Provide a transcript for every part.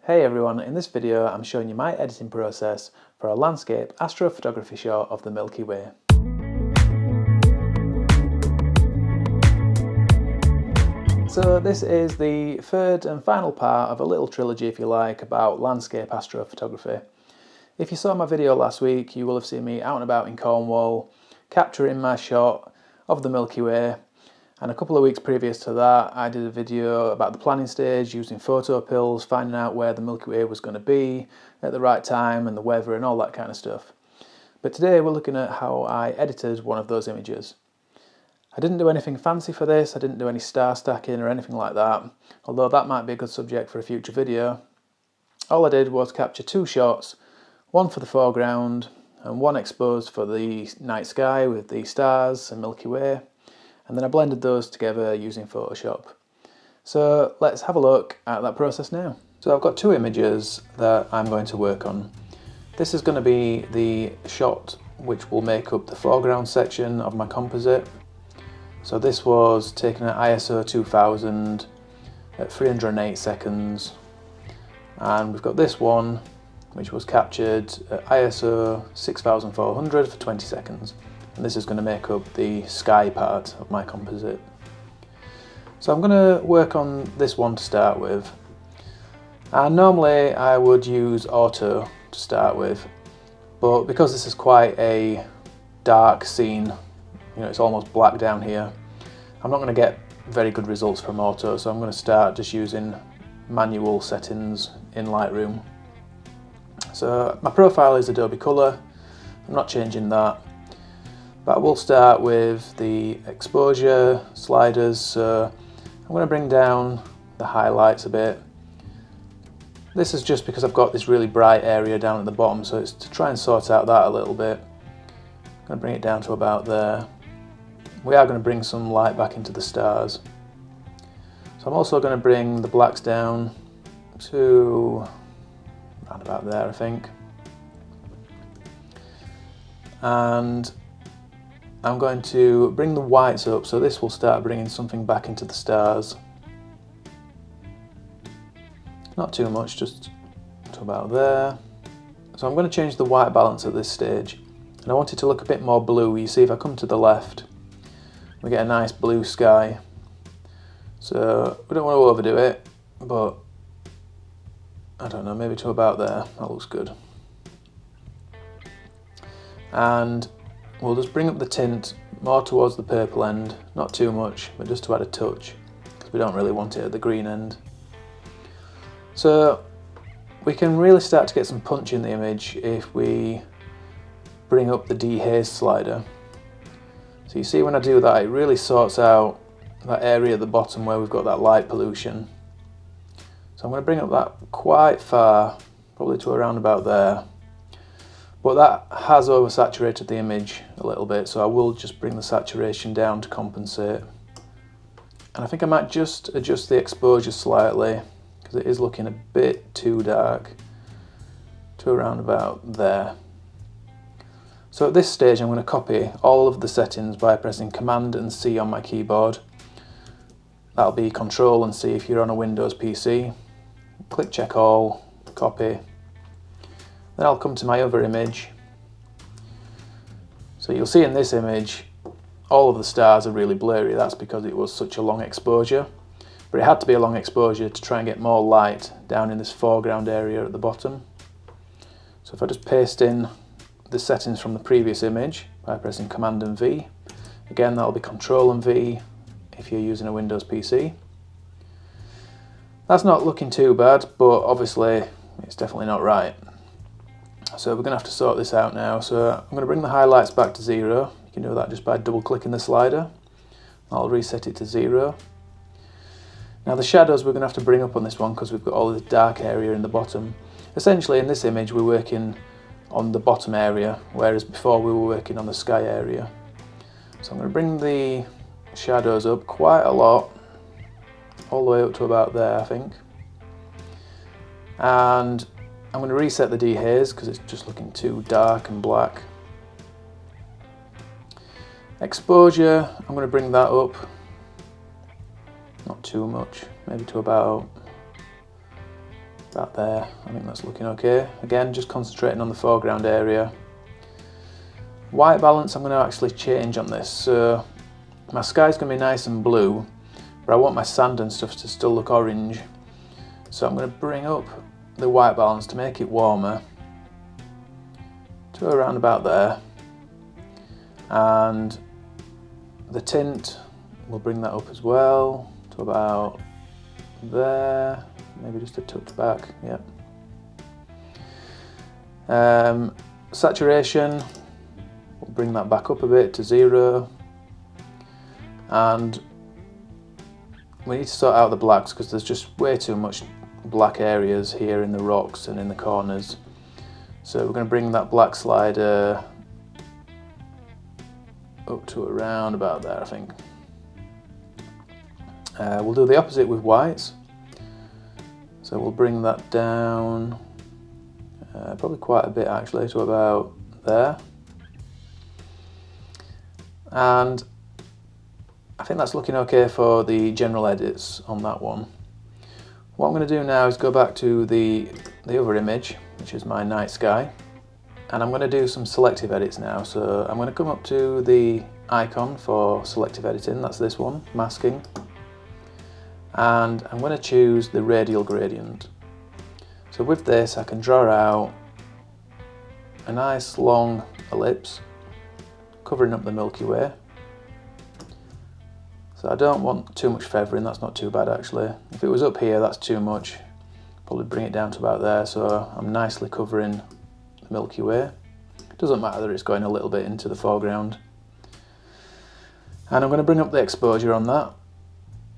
Hey everyone, in this video I'm showing you my editing process for a landscape astrophotography shot of the Milky Way. So this is the third and final part of a little trilogy, if you like, about landscape astrophotography. If you saw my video last week, you will have seen me out and about in Cornwall, capturing my shot of the Milky Way. And a couple of weeks previous to that, I did a video about the planning stage, using photo pills, finding out where the Milky Way was going to be at the right time and the weather and all that kind of stuff. But today we're looking at how I edited one of those images. I didn't do anything fancy for this, I didn't do any star stacking or anything like that, although that might be a good subject for a future video. All I did was capture two shots, one for the foreground and one exposed for the night sky with the stars and Milky Way. And then I blended those together using Photoshop. So let's have a look at that process now. So I've got two images that I'm going to work on. This is going to be the shot which will make up the foreground section of my composite. So this was taken at ISO 2000 at 308 seconds. And we've got this one which was captured at ISO 6400 for 20 seconds. And this is going to make up the sky part of my composite. So I'm going to work on this one to start with. And normally I would use auto to start with, but because this is quite a dark scene, it's almost black down here, I'm not going to get very good results from auto, so I'm going to start just using manual settings in Lightroom. So my profile is Adobe Color, I'm not changing that. But we'll start with the exposure sliders, so I'm going to bring down the highlights a bit. This is just because I've got this really bright area down at the bottom, so it's to try and sort out that a little bit. I'm going to bring it down to about there. We are going to bring some light back into the stars. So I'm also going to bring the blacks down to around about there, I think. And I'm going to bring the whites up, so this will start bringing something back into the stars. Not too much, just to about there. So I'm going to change the white balance at this stage, and I want it to look a bit more blue. You see, if I come to the left, we get a nice blue sky. So we don't want to overdo it, but I don't know, maybe to about there. That looks good. And we'll just bring up the tint more towards the purple end, not too much, but just to add a touch, because we don't really want it at the green end. So we can really start to get some punch in the image if we bring up the dehaze slider. So you see when I do that, it really sorts out that area at the bottom where we've got that light pollution. So I'm going to bring up that quite far, probably to around about there. But that has oversaturated the image a little bit, so I will just bring the saturation down to compensate. And I think I might just adjust the exposure slightly, because it is looking a bit too dark, to around about there. So at this stage I'm going to copy all of the settings by pressing Command and C on my keyboard. That'll be Control and C if you're on a Windows PC. Click Check All, copy. Then I'll come to my other image. So you'll see in this image, all of the stars are really blurry. That's because it was such a long exposure. But it had to be a long exposure to try and get more light down in this foreground area at the bottom. So if I just paste in the settings from the previous image by pressing Command and V, again that'll be Control and V if you're using a Windows PC. That's not looking too bad, but obviously it's definitely not right. So we're going to have to sort this out now. So I'm going to bring the highlights back to 0. You can do that just by double clicking the slider. I'll reset it to 0. Now the shadows we're going to have to bring up on this one because we've got all this dark area in the bottom. Essentially in this image we're working on the bottom area, whereas before we were working on the sky area. So I'm going to bring the shadows up quite a lot, all the way up to about there I think. And I'm going to reset the dehaze because it's just looking too dark and black. Exposure, I'm going to bring that up, not too much, maybe to about About there, I think that's looking okay. Again, just concentrating on the foreground area. White balance I'm going to actually change on this, so my sky's going to be nice and blue, but I want my sand and stuff to still look orange. So I'm going to bring up the white balance to make it warmer to around about there, and the tint, we'll bring that up as well to about there, maybe just a touch back, yep. Saturation, we'll bring that back up a bit to 0, and we need to sort out the blacks because there's just way too much black areas here in the rocks and in the corners. So we're going to bring that black slider up to around about there, I think. We'll do the opposite with whites. So we'll bring that down, probably quite a bit actually, to about there. And I think that's looking okay for the general edits on that one. What I'm going to do now is go back to the other image, which is my night sky, and I'm going to do some selective edits now. So I'm going to come up to the icon for selective editing, that's this one, masking, and I'm going to choose the radial gradient. So with this I can draw out a nice long ellipse covering up the Milky Way. So I don't want too much feathering, that's not too bad actually. If it was up here, that's too much. Probably bring it down to about there, so I'm nicely covering the Milky Way. It doesn't matter that it's going a little bit into the foreground. And I'm going to bring up the exposure on that.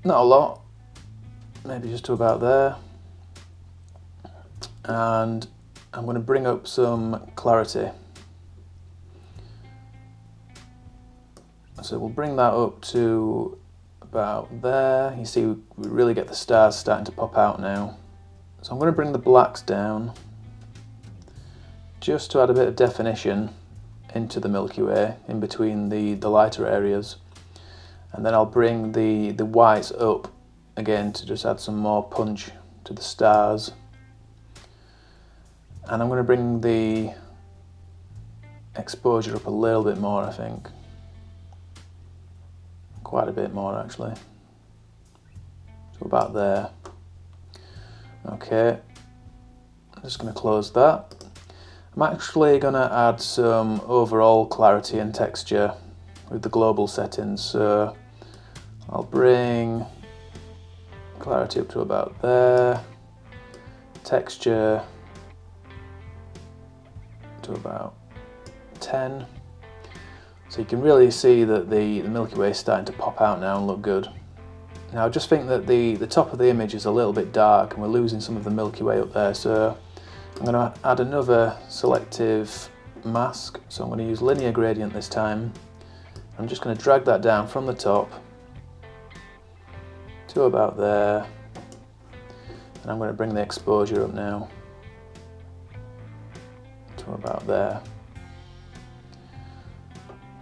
Not a lot, maybe just to about there. And I'm going to bring up some clarity. So we'll bring that up to about there. You see we really get the stars starting to pop out now. So I'm going to bring the blacks down just to add a bit of definition into the Milky Way in between the lighter areas, and then I'll bring the whites up again to just add some more punch to the stars. And I'm going to bring the exposure up a little bit more, I think. Quite a bit more actually. So about there. Okay, I'm just going to close that. I'm actually going to add some overall clarity and texture with the global settings. So I'll bring clarity up to about there, texture to about 10. So you can really see that the Milky Way is starting to pop out now and look good. Now I just think that the top of the image is a little bit dark and we're losing some of the Milky Way up there, so I'm going to add another selective mask. So I'm going to use linear gradient this time. I'm just going to drag that down from the top to about there, and I'm going to bring the exposure up now to about there.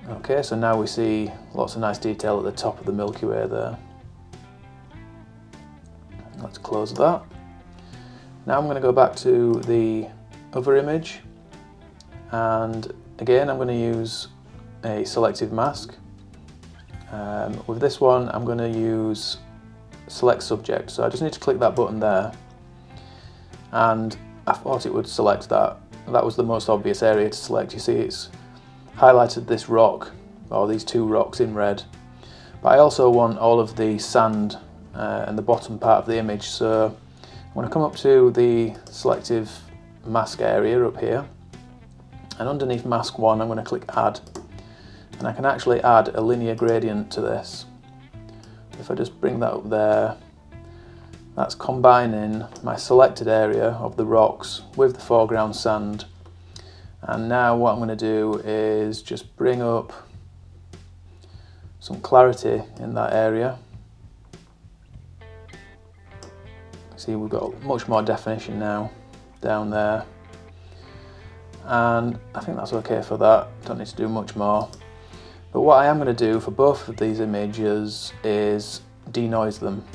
Okay, so now we see lots of nice detail at the top of the Milky Way there. Let's close that. Now I'm going to go back to the other image, and again I'm going to use a selective mask. With this one I'm going to use select subject, so I just need to click that button there, and I thought it would select that. That was the most obvious area to select. You see it's highlighted this rock, or these two rocks in red, but I also want all of the sand and the bottom part of the image, so I'm going to come up to the selective mask area up here, and underneath mask 1 I'm going to click add, and I can actually add a linear gradient to this. If I just bring that up there, that's combining my selected area of the rocks with the foreground sand. And now what I'm going to do is just bring up some clarity in that area. See, we've got much more definition now down there, and I think that's okay for that. Don't need to do much more. But what I am going to do for both of these images is denoise them,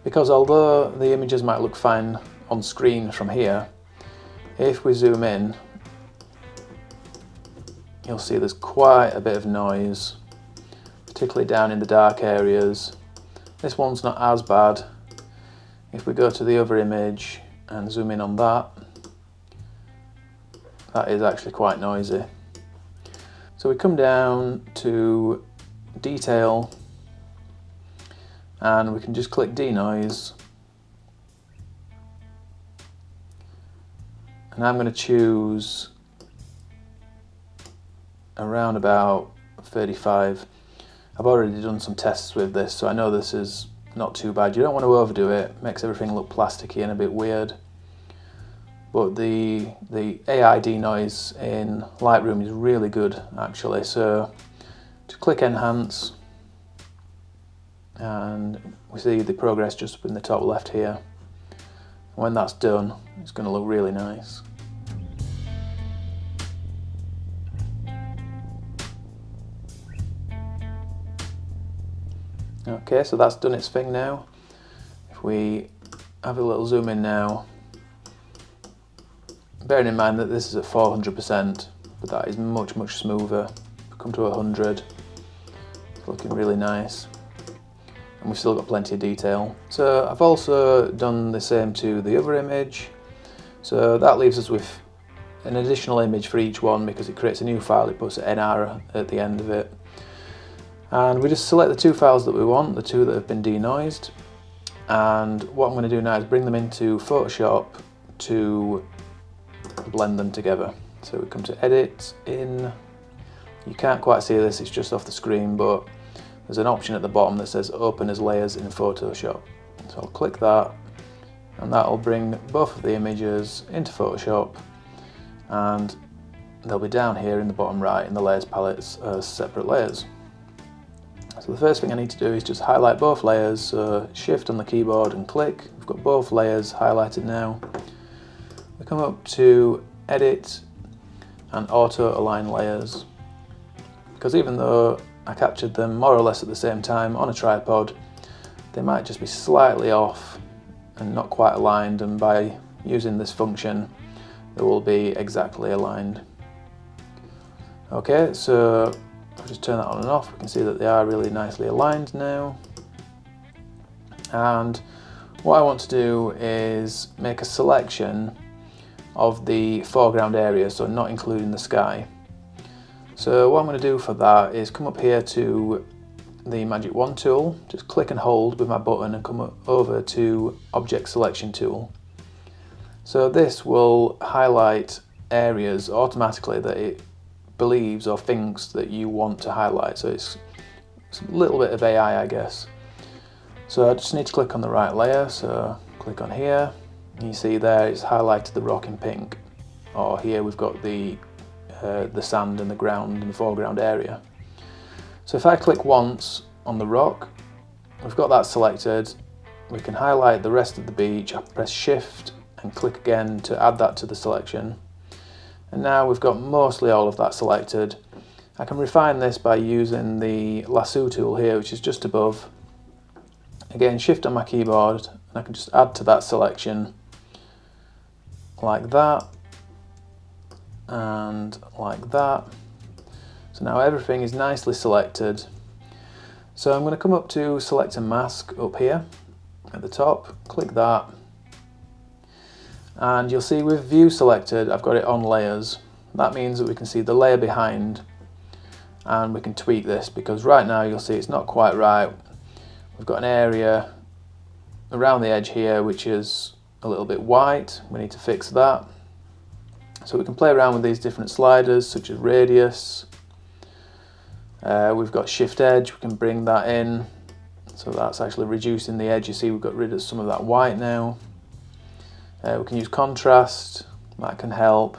because although the images might look fine on screen from here, if we zoom in, you'll see there's quite a bit of noise, particularly down in the dark areas. This one's not as bad. If we go to the other image and zoom in on that, that is actually quite noisy. So we come down to detail and we can just click denoise, and I'm going to choose around about 35. I've already done some tests with this, so I know this is not too bad. You don't want to overdo it, makes everything look plasticky and a bit weird. But the AI denoise in Lightroom is really good actually. So to click enhance, and we see the progress just up in the top left here. When that's done, it's going to look really nice. Okay, so that's done its thing now. If we have a little zoom in now, bearing in mind that this is at 400%, but that is much smoother. If we come to 100, it's looking really nice. And we've still got plenty of detail. So I've also done the same to the other image. So that leaves us with an additional image for each one because it creates a new file, it puts an NR at the end of it. And we just select the two files that we want, the two that have been denoised. And what I'm going to do now is bring them into Photoshop to blend them together. So we come to edit, in. You can't quite see this, it's just off the screen, but there's an option at the bottom that says open as layers in Photoshop. So I'll click that, and that'll bring both of the images into Photoshop, and they'll be down here in the bottom right in the layers palettes as separate layers. So the first thing I need to do is just highlight both layers, so shift on the keyboard and click. We've got both layers highlighted now. We come up to edit and auto align layers, because even though I captured them more or less at the same time on a tripod, they might just be slightly off and not quite aligned, and by using this function they will be exactly aligned. Okay, so I'll just turn that on and off. We can see that they are really nicely aligned now. And what I want to do is make a selection of the foreground area, so not including the sky. So what I'm going to do for that is come up here to the Magic Wand tool, just click and hold with my button and come over to Object Selection tool. So this will highlight areas automatically that it believes or thinks that you want to highlight. So it's a little bit of AI, I guess. So I just need to click on the right layer, so click on here, and you see there it's highlighted the rock in pink, or here we've got the sand and the ground in the foreground area. So if I click once on the rock, we've got that selected. We can highlight the rest of the beach. I press shift and click again to add that to the selection. And now we've got mostly all of that selected. I can refine this by using the lasso tool here, which is just above. Again, shift on my keyboard, and I can just add to that selection like that and like that. So now everything is nicely selected. So I'm going to come up to select a mask up here at the top, click that, and you'll see with view selected I've got it on layers. That means that we can see the layer behind, and we can tweak this, because right now you'll see it's not quite right. We've got an area around the edge here which is a little bit white. We need to fix that. So we can play around with these different sliders such as radius. We've got shift edge, we can bring that in. So that's actually reducing the edge. You see we've got rid of some of that white now. We can use contrast, that can help.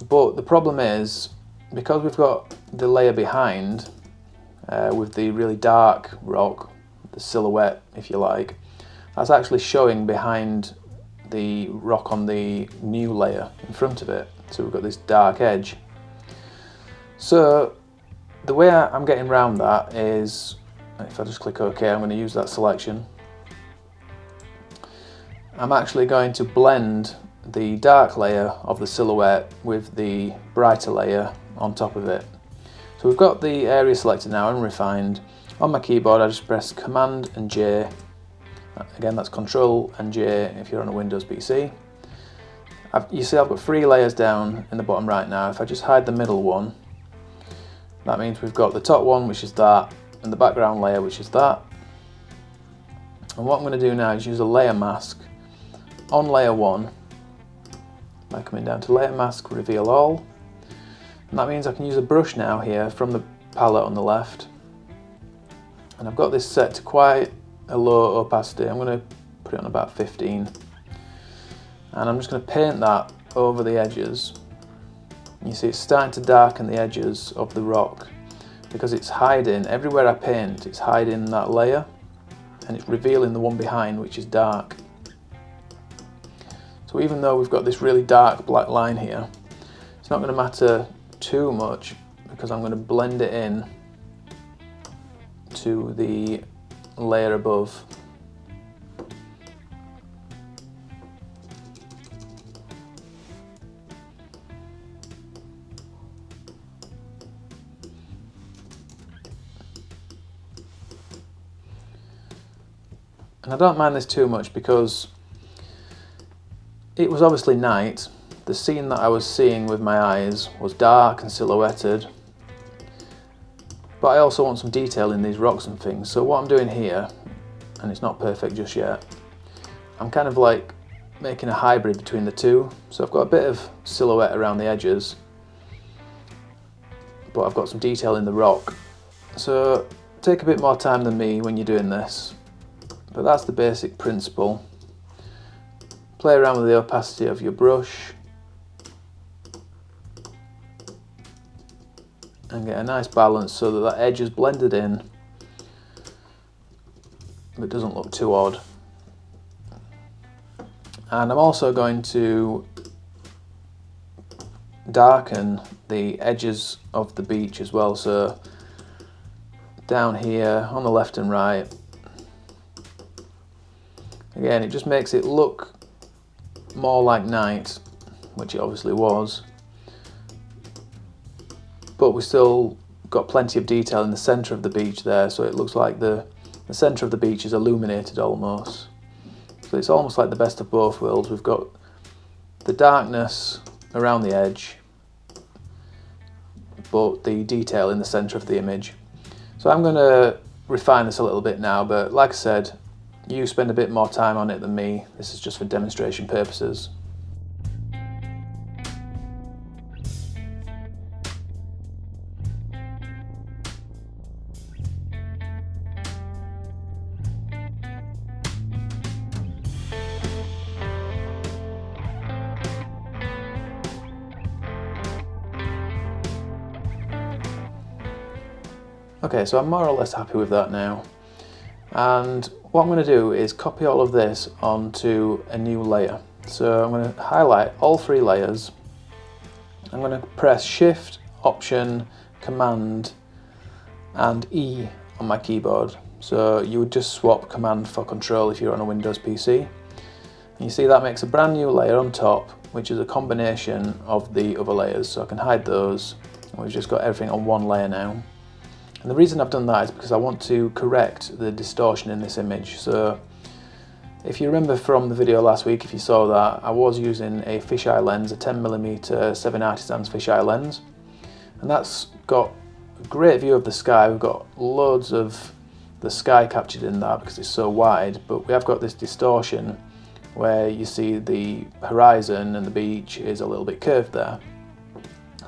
But the problem is, because we've got the layer behind with the really dark rock, the silhouette if you like, that's actually showing behind the rock on the new layer in front of it. So we've got this dark edge. So the way I'm getting around that is, if I just click OK, I'm going to use that selection. I'm actually going to blend the dark layer of the silhouette with the brighter layer on top of it. So we've got the area selected now and refined. On my keyboard I just press Command and J. Again, that's Control and J if you're on a Windows PC. You see I've got 3 layers down in the bottom right now. If I just hide the middle one, that means we've got the top one, which is that, and the background layer, which is that. And what I'm going to do now is use a layer mask on layer 1 by coming down to Layer Mask, Reveal All. And that means I can use a brush now here from the palette on the left. And I've got this set to quite a low opacity. I'm going to put it on about 15. And I'm just going to paint that over the edges. You see it's starting to darken the edges of the rock because it's hiding, everywhere I paint, it's hiding that layer and it's revealing the one behind, which is dark. So even though we've got this really dark black line here, it's not going to matter too much because I'm going to blend it in to the layer above. And I don't mind this too much because it was obviously night. The scene that I was seeing with my eyes was dark and silhouetted, but I also want some detail in these rocks and things. So what I'm doing here, and it's not perfect just yet, I'm kind of like making a hybrid between the two. So I've got a bit of silhouette around the edges, but I've got some detail in the rock. So take a bit more time than me when you're doing this. But that's the basic principle. Play around with the opacity of your brush and get a nice balance so that that edge is blended in but doesn't look too odd. And I'm also going to darken the edges of the beach as well, so down here on the left and right. Again, it just makes it look more like night, which it obviously was, but we still got plenty of detail in the centre of the beach there, so it looks like the centre of the beach is illuminated almost. So it's almost like the best of both worlds. We've got the darkness around the edge, but the detail in the centre of the image. So I'm going to refine this a little bit now, but like I said, you spend a bit more time on it than me. This is just for demonstration purposes. Okay, so I'm more or less happy with that now. And what I'm going to do is copy all of this onto a new layer. So I'm going to highlight all 3 layers. I'm going to press Shift, Option, Command and E on my keyboard. So you would just swap Command for Control if you're on a Windows PC. And you see that makes a brand new layer on top, which is a combination of the other layers. So I can hide those. And we've just got everything on one layer now. And the reason I've done that is because I want to correct the distortion in this image. So if you remember from the video last week, if you saw that, I was using a fisheye lens, a 10mm 7 Artisans fisheye lens. And that's got a great view of the sky. We've got loads of the sky captured in that because it's so wide, but we have got this distortion where you see the horizon and the beach is a little bit curved there.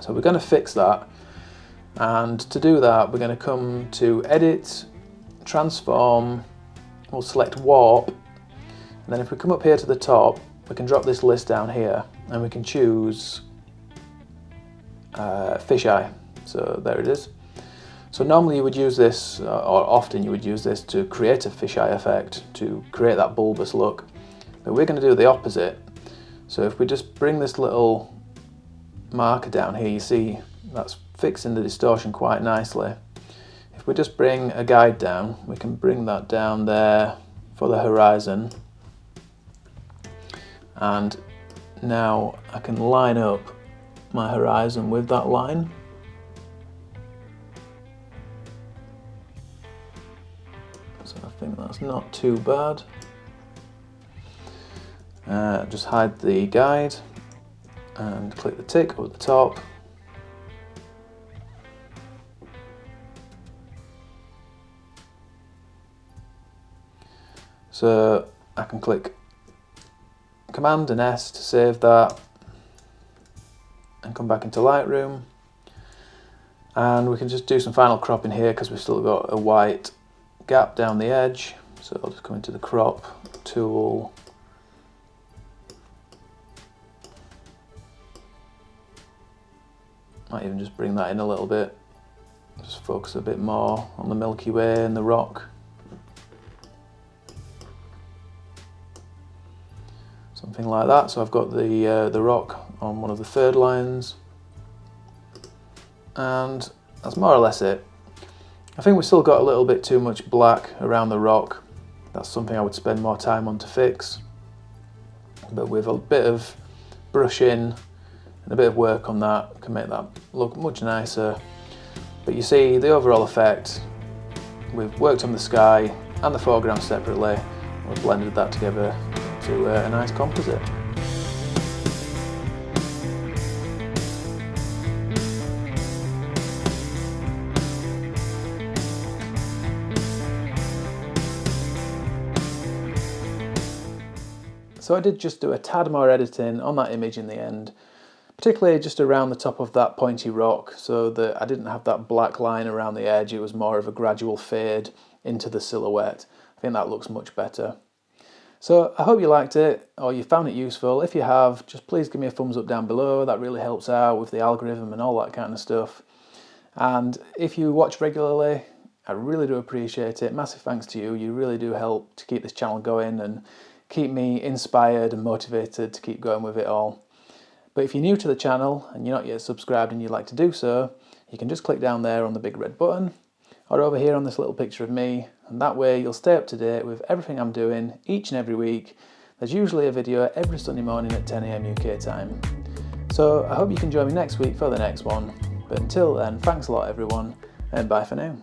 So we're going to fix that. And to do that, we're going to come to Edit, Transform, we'll select Warp, and then if we come up here to the top, we can drop this list down here, and we can choose Fisheye. So there it is. So normally you would use this, or often you would use this to create a fisheye effect, to create that bulbous look, but we're going to do the opposite. So if we just bring this little marker down here, you see that's fixing the distortion quite nicely. If we just bring a guide down, we can bring that down there for the horizon. and now I can line up my horizon with that line. So I think that's not too bad. Just hide the guide and click the tick up at the top. So I can click Command and S to save that and come back into Lightroom, and we can just do some final cropping here because we've still got a white gap down the edge. So I'll just come into the crop tool, might even just bring that in a little bit, just focus a bit more on the Milky Way and the rock. Something like that. So I've got the rock on one of the third lines, and that's more or less it. I think we've still got a little bit too much black around the rock. That's something I would spend more time on to fix, but with a bit of brushing and a bit of work on that can make that look much nicer. But you see the overall effect, we've worked on the sky and the foreground separately, and we've blended that together to a nice composite. So I did just do a tad more editing on that image in the end, particularly just around the top of that pointy rock, so that I didn't have that black line around the edge. It was more of a gradual fade into the silhouette. I think that looks much better. So I hope you liked it, or you found it useful. If you have, just please give me a thumbs up down below. That really helps out with the algorithm and all that kind of stuff. And if you watch regularly, I really do appreciate it. Massive thanks to you. You really do help to keep this channel going and keep me inspired and motivated to keep going with it all. But if you're new to the channel and you're not yet subscribed and you'd like to do so, you can just click down there on the big red button, or over here on this little picture of me, and that way you'll stay up to date with everything I'm doing each and every week. There's usually a video every Sunday morning at 10 AM UK time. So I hope you can join me next week for the next one. But until then, thanks a lot everyone, and bye for now.